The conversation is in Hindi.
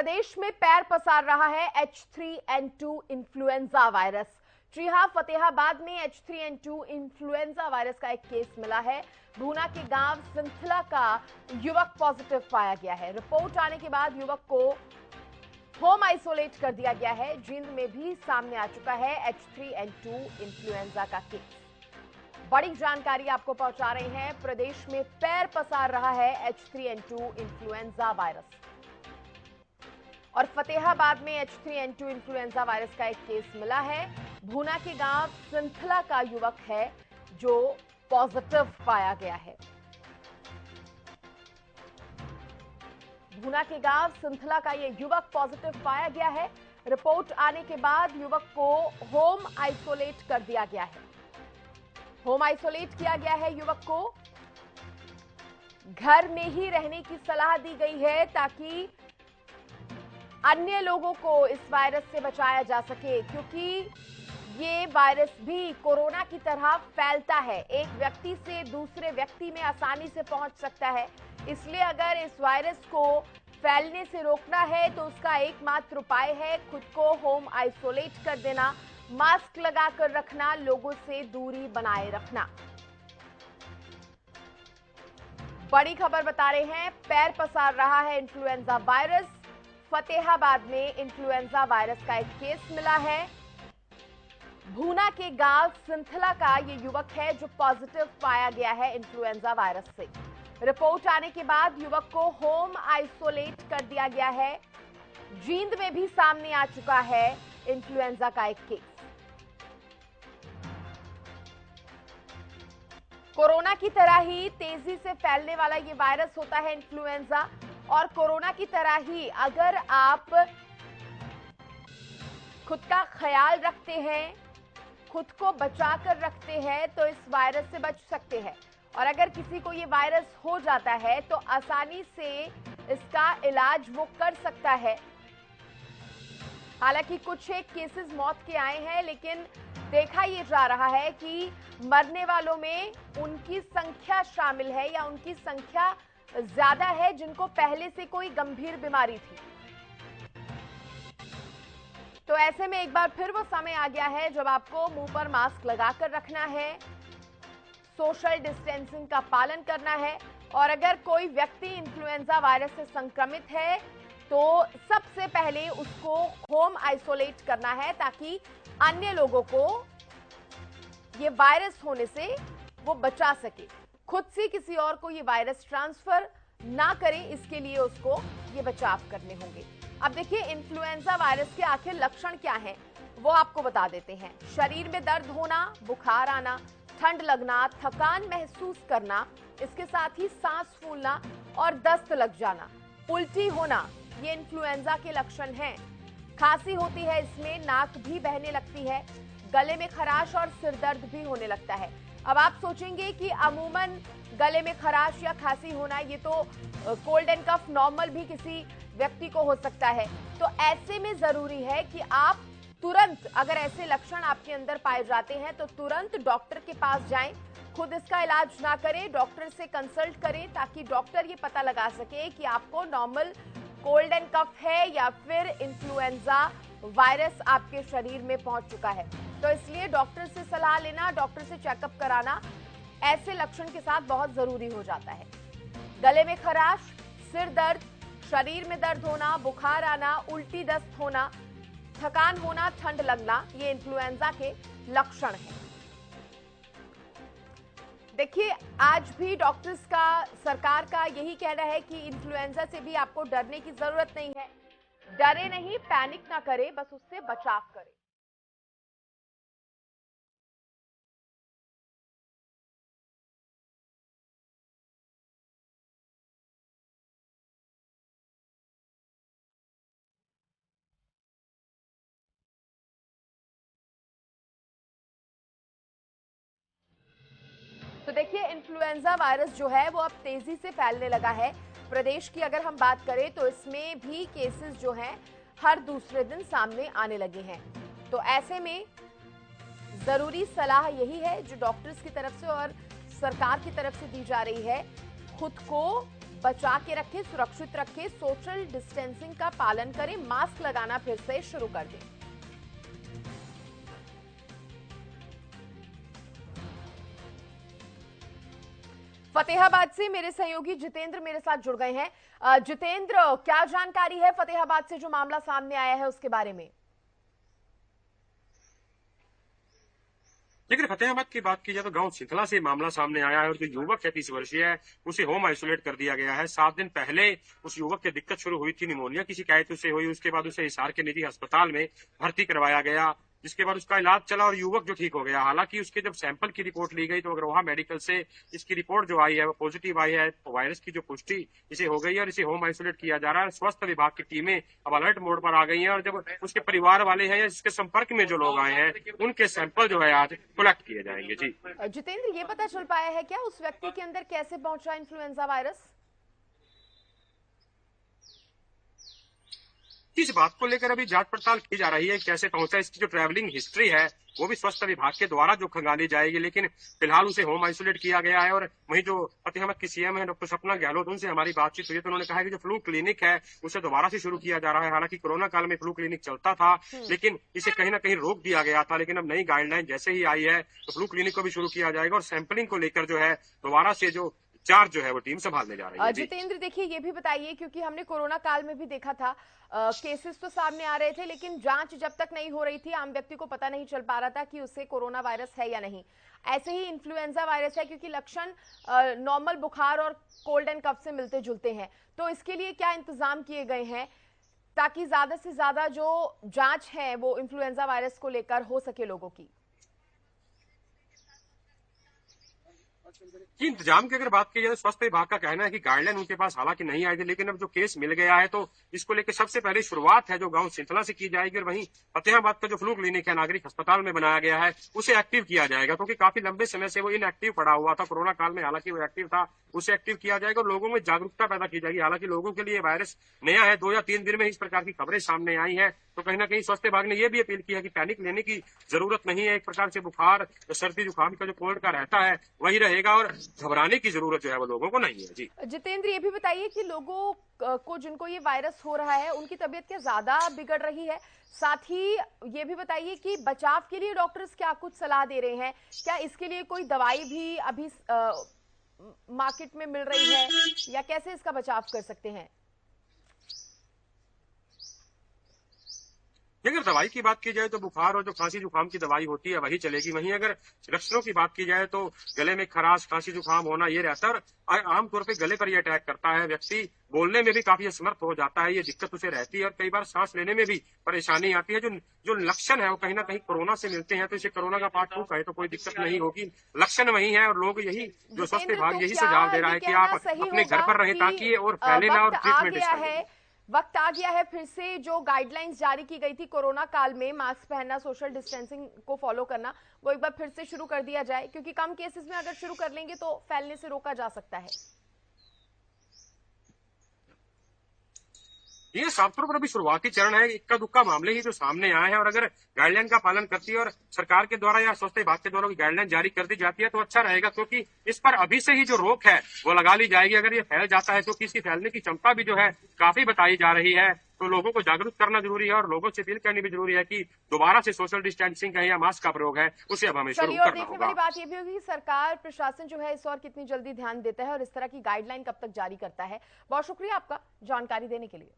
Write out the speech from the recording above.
प्रदेश में पैर पसार रहा है H3N2 इन्फ्लुएंजा वायरस। जी हां, फतेहाबाद में H3N2 इन्फ्लुएंजा वायरस का एक केस मिला है। भूना के गांव सिंथला का युवक पॉजिटिव पाया गया है। रिपोर्ट आने के बाद युवक को होम आइसोलेट कर दिया गया है। जींद में भी सामने आ चुका है H3N2 इन्फ्लुएंजा का केस। बड़ी जानकारी आपको पहुंचा रहे हैं। प्रदेश में पैर पसार रहा है H3N2 इन्फ्लुएंजा वायरस और फतेहाबाद में H3N2 इन्फ्लुएंजा वायरस का एक केस मिला है। भूना के गांव सिंथला का युवक है जो पॉजिटिव पाया गया है। भूना के गांव सिंथला का यह युवक पॉजिटिव पाया गया है। रिपोर्ट आने के बाद युवक को होम आइसोलेट कर दिया गया है। होम आइसोलेट किया गया है। युवक को घर में ही रहने की सलाह दी गई है ताकि अन्य लोगों को इस वायरस से बचाया जा सके, क्योंकि ये वायरस भी कोरोना की तरह फैलता है। एक व्यक्ति से दूसरे व्यक्ति में आसानी से पहुंच सकता है। इसलिए अगर इस वायरस को फैलने से रोकना है तो उसका एकमात्र उपाय है खुद को होम आइसोलेट कर देना, मास्क लगाकर रखना, लोगों से दूरी बनाए रखना। बड़ी खबर बता रहे हैं, पैर पसार रहा है इन्फ्लुएंजा वायरस। फतेहाबाद में इन्फ्लुएंजा वायरस का एक केस मिला है। भूना के गांव सिंथला का ये युवक है जो पॉजिटिव पाया गया है इन्फ्लुएंजा वायरस से। रिपोर्ट आने के बाद युवक को होम आइसोलेट कर दिया गया है। जींद में भी सामने आ चुका है इन्फ्लुएंजा का एक केस। कोरोना की तरह ही तेजी से फैलने वाला ये वायरस होता है इन्फ्लुएंजा, और कोरोना की तरह ही अगर आप खुद का ख्याल रखते हैं, खुद को बचा कर रखते हैं तो इस वायरस से बच सकते हैं। और अगर किसी को ये वायरस हो जाता है तो आसानी से इसका इलाज वो कर सकता है। हालांकि कुछ एक केसेस मौत के आए हैं, लेकिन देखा ये जा रहा है कि मरने वालों में उनकी संख्या शामिल है या उनकी संख्या ज्यादा है जिनको पहले से कोई गंभीर बीमारी थी। तो ऐसे में एक बार फिर वो समय आ गया है जब आपको मुंह पर मास्क लगाकर रखना है, सोशल डिस्टेंसिंग का पालन करना है, और अगर कोई व्यक्ति इन्फ्लुएंजा वायरस से संक्रमित है तो सबसे पहले उसको होम आइसोलेट करना है ताकि अन्य लोगों को ये वायरस होने से वो बचा सके। खुद से किसी और को ये वायरस ट्रांसफर ना करे, इसके लिए उसको ये बचाव करने होंगे। अब देखिए, इन्फ्लुएंजा वायरस के आखिर लक्षण क्या हैं वो आपको बता देते हैं। शरीर में दर्द होना, बुखार आना, ठंड लगना, थकान महसूस करना, इसके साथ ही सांस फूलना और दस्त लग जाना, उल्टी होना, ये इन्फ्लुएंजा के लक्षण हैं। खांसी होती है, इसमें नाक भी बहने लगती है, गले में खराश और सिर दर्द भी होने लगता है। अब आप सोचेंगे कि अमूमन गले में खराश या खांसी होना ये तो कोल्ड एंड कफ नॉर्मल भी किसी व्यक्ति को हो सकता है। तो ऐसे में जरूरी है कि आप तुरंत, अगर ऐसे लक्षण आपके अंदर पाए जाते हैं तो तुरंत डॉक्टर के पास जाएं। खुद इसका इलाज ना करें, डॉक्टर से कंसल्ट करें ताकि डॉक्टर ये पता लगा सके कि आपको नॉर्मल कोल्ड एंड कफ है या फिर इन्फ्लुएंजा वायरस आपके शरीर में पहुंच चुका है। तो इसलिए डॉक्टर से सलाह लेना, डॉक्टर से चेकअप कराना ऐसे लक्षण के साथ बहुत जरूरी हो जाता है। गले में खराश, सिर दर्द, शरीर में दर्द होना, बुखार आना, उल्टी दस्त होना, थकान होना, ठंड लगना, ये इन्फ्लुएंजा के लक्षण हैं। देखिए, आज भी डॉक्टर्स का, सरकार का यही कहना है कि इन्फ्लुएंजा से भी आपको डरने की जरूरत नहीं है। डरे नहीं, पैनिक ना करें, बस उससे बचाव करें। तो देखिए, इन्फ्लुएंजा वायरस जो है वो अब तेजी से फैलने लगा है। प्रदेश की अगर हम बात करें तो इसमें भी केसेस जो हैं हर दूसरे दिन सामने आने लगे हैं। तो ऐसे में जरूरी सलाह यही है जो डॉक्टर्स की तरफ से और सरकार की तरफ से दी जा रही है, खुद को बचा के रखें, सुरक्षित रखें, सोशल डिस्टेंसिंग का पालन करें, मास्क लगाना फिर से शुरू कर दें। फतेहाबाद से मेरे सहयोगी जितेंद्र मेरे साथ जुड़ गए हैं। जितेंद्र, क्या जानकारी है फतेहाबाद से जो मामला सामने आया है उसके बारे में? लेकिन फतेहाबाद की बात की जाए तो गांव सिंथला से मामला सामने आया है और जो युवक है 30 वर्षीय है उसे होम आइसोलेट कर दिया गया है। 7 दिन पहले उस युवक की दिक्कत शुरू हुई थी, निमोनिया की शिकायत उसे हुई। उसके बाद उसे हिसार के निजी अस्पताल में भर्ती करवाया गया, जिसके बाद उसका इलाज चला और युवक जो ठीक हो गया। हालांकि उसके जब सैंपल की रिपोर्ट ली गई तो अग्रोहा मेडिकल से इसकी रिपोर्ट जो आई है वो पॉजिटिव आई है। वायरस की जो पुष्टि इसे हो गई है और इसे होम आइसोलेट किया जा रहा है। स्वास्थ्य विभाग की टीमें अब अलर्ट मोड पर आ गई हैं और जब उसके परिवार वाले हैं या जिसके संपर्क में जो लोग आए हैं उनके सैंपल जो है आज कलेक्ट किए जाएंगे। जी जितेंद्र, ये पता चल पाया है क्या उस व्यक्ति के अंदर कैसे पहुंचा इन्फ्लुएंजा वायरस? इस बात को लेकर अभी जांच पड़ताल की जा रही है, कैसे पहुंचा, इसकी जो ट्रैवलिंग हिस्ट्री है वो भी स्वास्थ्य विभाग के द्वारा जो खंगाली जाएगी। लेकिन फिलहाल उसे होम आइसोलेट किया गया है। और वहीं जो फतेहाबाद की सीएम है डॉक्टर सपना गहलोत, उनसे हमारी बातचीत हुई तो उन्होंने कहा कि जो फ्लू क्लिनिक है उसे दोबारा से शुरू किया जा रहा है। हालांकि कोरोना काल में फ्लू क्लिनिक चलता था लेकिन इसे कहीं ना कहीं रोक दिया गया था, लेकिन अब नई गाइडलाइन जैसे ही आई है तो फ्लू क्लिनिक को भी शुरू किया जाएगा और सैंपलिंग को लेकर जो है दोबारा से जो चार्ज जो है वो टीम संभालने जा रही है। जितेंद्र, देखिए ये भी बताइए, क्योंकि हमने कोरोना काल में भी देखा था केसेस तो सामने आ रहे थे लेकिन जांच जब तक नहीं हो रही थी आम व्यक्ति को पता नहीं चल पा रहा था कि उससे कोरोना वायरस है या नहीं। ऐसे ही इन्फ्लुएंजा वायरस है, क्योंकि लक्षण नॉर्मल बुखार और कोल्ड एंड कफ से मिलते जुलते हैं। तो इसके लिए क्या इंतजाम किए गए हैं ताकि ज्यादा से ज्यादा जो जांच है वो इन्फ्लुएंजा वायरस को लेकर हो सके लोगों की? कि इंतजाम की अगर बात की जाए तो स्वास्थ्य विभाग का कहना है कि गाइडलाइन उनके पास हालांकि नहीं आई थी, लेकिन अब जो केस मिल गया है तो इसको लेकर सबसे पहले शुरुआत है जो गांव सिंथला से की जाएगी। और वहीं फतेहाबाद का जो फ्लू क्लिनिक है नागरिक अस्पताल में बनाया गया है उसे एक्टिव किया जाएगा, क्योंकि काफी लंबे समय से वो इनएक्टिव पड़ा हुआ था। कोरोना काल में हालांकि वो एक्टिव था, उसे एक्टिव किया जाएगा और लोगों में जागरूकता पैदा की जाएगी। हालांकि लोगों के लिए वायरस नया है, 2 या 3 दिन में इस प्रकार की खबरें सामने आई हैं तो कहीं ना कहीं स्वास्थ्य विभाग ने यह भी अपील की है कि पैनिक लेने की जरूरत नहीं है। एक प्रकार से बुखार सर्दी जुकाम का जो कोल्ड का रहता है वही रहेगा और घबराने की जरूरत जो है वो लोगों को नहीं है। जी जितेंद्र, ये भी बताइए कि लोगों को जिनको ये वायरस हो रहा है उनकी तबीयत क्या ज्यादा बिगड़ रही है? साथ ही ये भी बताइए कि बचाव के लिए डॉक्टर्स क्या कुछ सलाह दे रहे हैं? क्या इसके लिए कोई दवाई भी अभी मार्केट में मिल रही है या कैसे इसका बचाव कर सकते हैं? अगर दवाई की बात की जाए तो बुखार और जो खांसी जुकाम की दवाई होती है वही चलेगी। वहीं अगर लक्षणों की बात की जाए तो गले में खराश, खांसी जुकाम होना ये रहता है और आमतौर पे गले पर ये अटैक करता है। व्यक्ति बोलने में भी काफी असमर्थ हो जाता है, ये दिक्कत उसे रहती है और कई बार सांस लेने में भी परेशानी आती है। जो जो लक्षण है वो कहीं ना कहीं कोरोना से मिलते हैं, तो इसे कोरोना का पार्ट 2 कहे तो कोई दिक्कत नहीं होगी। लक्षण वही है और लोग यही जो स्वास्थ्य विभाग यही सुझाव दे रहा है कि आप अपने घर पर रहें ताकि ये और फैले ना और ट्रीटमेंट वक्त आ गया है फिर से जो गाइडलाइंस जारी की गई थी कोरोना काल में, मास्क पहनना, सोशल डिस्टेंसिंग को फॉलो करना, वो एक बार फिर से शुरू कर दिया जाए, क्योंकि कम केसेस में अगर शुरू कर लेंगे तो फैलने से रोका जा सकता है। ये साफ पर अभी शुरुआती चरण है, इक्का दुक्का मामले ही जो सामने आए हैं और अगर गाइडलाइन का पालन करती है और सरकार के द्वारा या स्वास्थ्य विभाग के द्वारा गाइडलाइन जारी कर दी जाती है तो अच्छा रहेगा, क्योंकि इस पर अभी से ही जो रोक है वो लगा ली जाएगी। अगर ये फैल जाता है क्योंकि इसकी फैलने की क्षमता भी जो है काफी बताई जा रही है, तो लोगों को जागरूक करना जरूरी है और लोगों से अपील करनी भी जरूरी है कि दोबारा से सोशल डिस्टेंसिंग है या मास्क का प्रयोग है उसे अब हमें शुरू करना होगा। देखने वाली बात ये भी होगी कि सरकार प्रशासन जो है इस और कितनी जल्दी ध्यान देता है और इस तरह की गाइडलाइन कब तक जारी करता है। बहुत शुक्रिया आपका जानकारी देने के लिए।